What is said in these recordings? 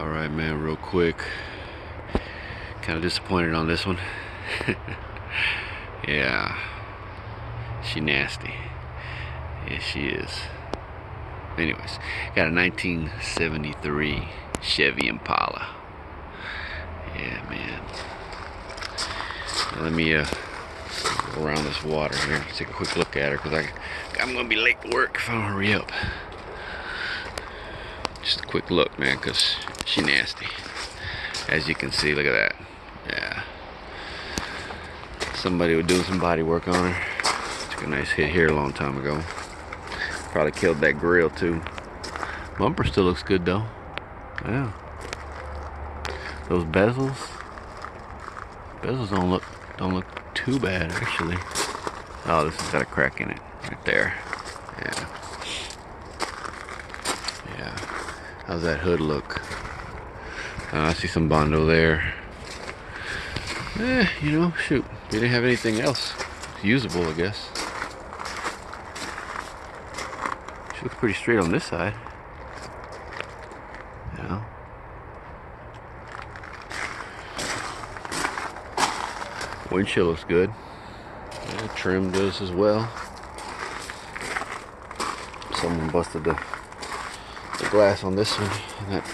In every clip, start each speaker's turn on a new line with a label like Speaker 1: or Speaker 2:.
Speaker 1: Alright, man, real quick. Kind of disappointed on this one. Yeah. She nasty. Yeah, she is. Anyways, got a 1973 Chevy Impala. Yeah, man. Now let me go around this water here. Take a quick look at her, because I'm going to be late to work if I don't hurry up. Just a quick look, man, because she nasty. As you can see, look at that. Yeah. Somebody was doing some body work on her. Took a nice hit here a long time ago. Probably killed that grill too. Bumper still looks good though. Yeah. Those bezels don't look too bad actually. Oh, this has got a crack in it right there. Yeah. Yeah. How's that hood look? I see some Bondo there. You know, shoot. We didn't have anything else usable, I guess. She looks pretty straight on this side. You know. Windshield looks good. Yeah, trim does as well. Someone busted the glass on this one, and that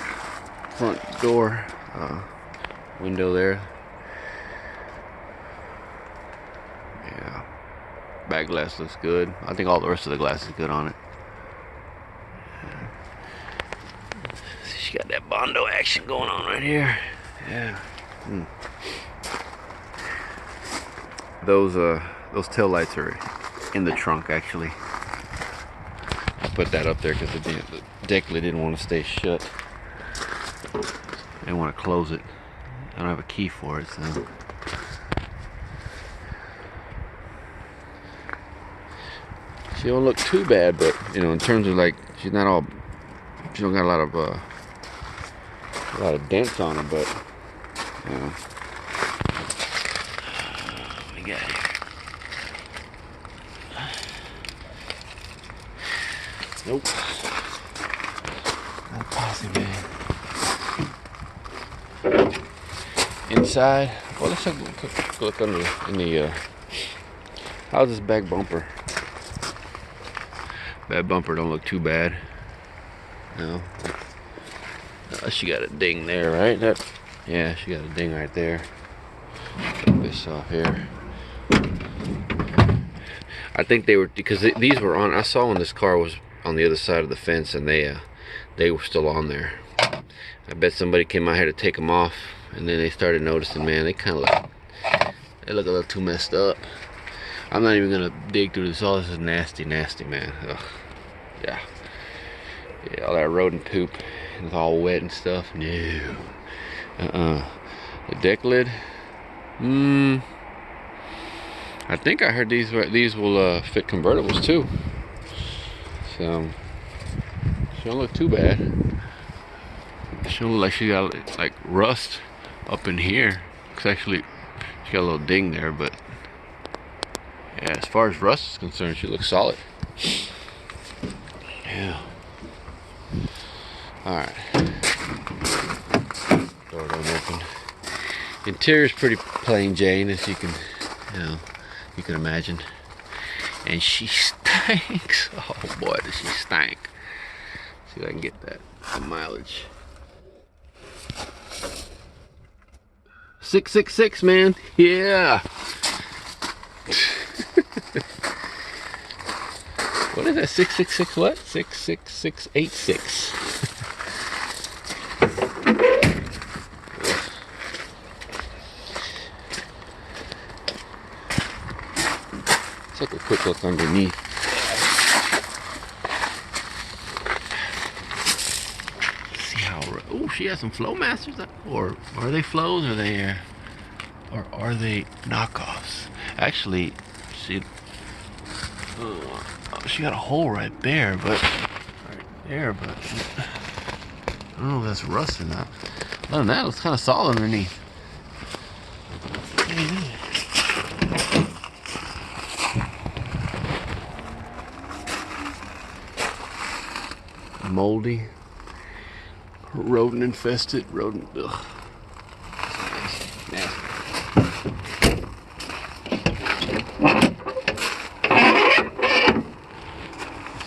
Speaker 1: front door window there. Yeah, back glass looks good. I think all the rest of the glass is good on it. Yeah. She got that Bondo action going on right here. Yeah. Those tail lights are in the trunk actually. I put that up there because the deck lid didn't want to stay shut. I didn't want to close it. I don't have a key for it, so. She don't look too bad, but you know, in terms of like, she don't got a lot of dents on her, but you know. What we got here? Nope. Not a posse, man. Inside, well, let's take a quick look in the how's this back bumper? Back bumper don't look too bad. No. She got a ding there, right? Yeah, she got a ding right there. Take this off here. I think they were, because these were on, I saw when this car was on the other side of the fence, and they were still on there. I bet somebody came out here to take them off, and then they started noticing, man, they kind of look a little too messed up. I'm not even gonna dig through this. All this is nasty, nasty, man. Ugh. Yeah. Yeah, all that rodent poop, and it's all wet and stuff. No. The deck lid. I think I heard these will fit convertibles too. So she don't look too bad. She don't look like she got like rust up in here. Cause actually she got a little ding there, but yeah, as far as rust is concerned, she looks solid. Yeah. Alright. Door don't open. Interior's pretty plain Jane, as you can imagine. And she stinks. Oh boy, does she stink. See if I can get that mileage. 666, man. Yeah. What is that? 666 what? 66686. Take a quick look underneath. See how. Oh, she has some Flowmasters, or are they flows? Or are they knockoffs? Actually, see. She got a hole right there, but I don't know if that's rust or not. Other than that, it looks kind of solid underneath. Moldy, rodent infested. Rodent. Ugh. Nasty.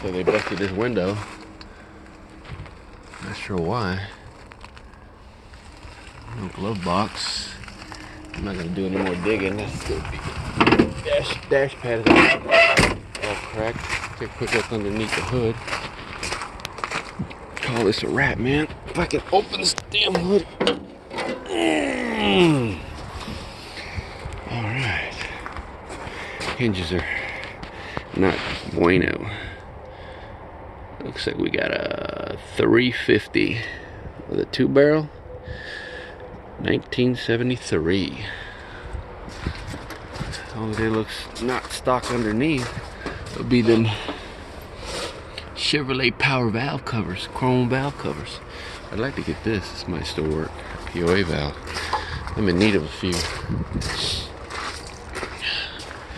Speaker 1: So they busted this window. Not sure why. No glove box. I'm not gonna do any more digging. That's still be dash pad is all cracked. Take a quick look underneath the hood. Call this a rat, man. If I can open this damn hood. All right. Hinges are not bueno. Looks like we got a 350 with a 2-barrel. 1973. Only day looks not stock underneath. It'll be them Chevrolet power valve covers, chrome valve covers. I'd like to get this. This might still work. POA valve. I'm in need of a few.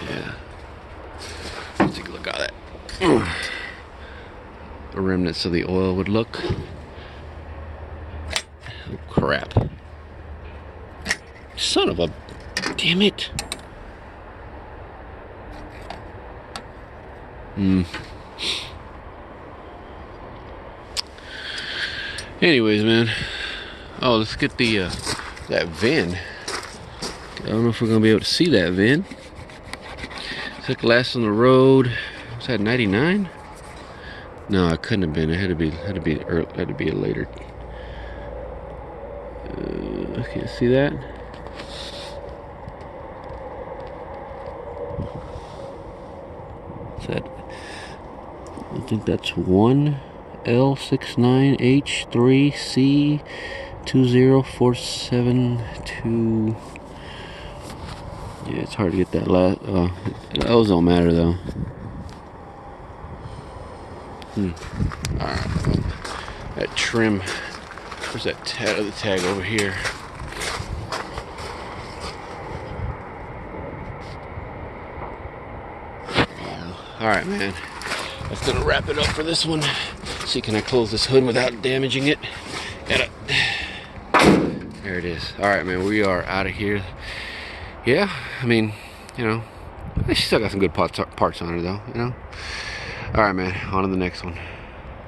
Speaker 1: Yeah. Let's take a look at that. The remnants of the oil would look. Oh crap. Son of a... Damn it. Anyways, man. Oh, let's get the that VIN. I don't know if we're gonna be able to see that VIN. Took last on the road. Was that 99? No, it couldn't have been. It had to be a later. I can't see that. What's that? I think that's 1L69H3C20472. Yeah, it's hard to get that last. Those don't matter though. Alright. That trim. Where's that other tag over here? Alright, man. That's gonna wrap it up for this one. See, can I close this hood without damaging it? There it is. Alright, man, we are out of here. Yeah, I mean, you know, she still got some good parts on her, though, you know? Alright, man, on to the next one.